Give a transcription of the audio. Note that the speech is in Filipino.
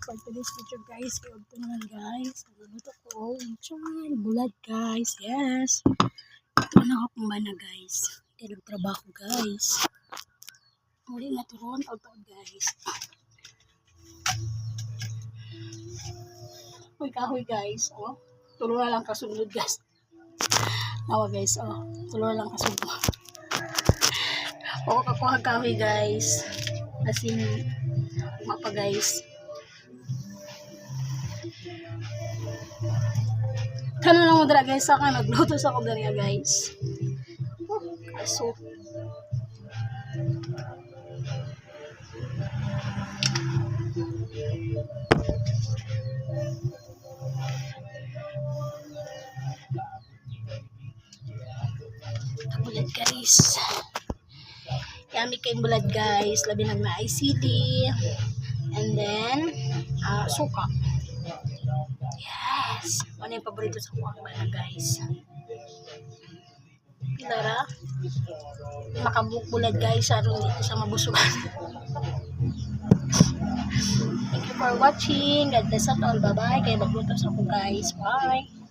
for today's video guys. Kaya ito naman guys. Naluto ko. Chan, bulat guys. Yes. Ito na ako na guys. Kaya nagtrabaho guys. Muli na turon. Taon guys. Kahoy guys. Oh. Tulo na lang kasunod guys. Nawa guys. Oh. Tulo na lang kasunod. Oo, kakuha kahoy guys. Asin mapa guys. Kano lang mo dara guys, saka nagluto sa ko dara guys. Kaso bulat guys. Yummy kay bulat guys, labi nag na ICD. And then suka. Yes. Ano yung paborito sa kuwang bala guys? Pilara. Makabukbulat guys. Aron dito sa mabusugan. Thank you for watching. God bless us all. Bye bye. Kaya magluto sa ako guys. Bye.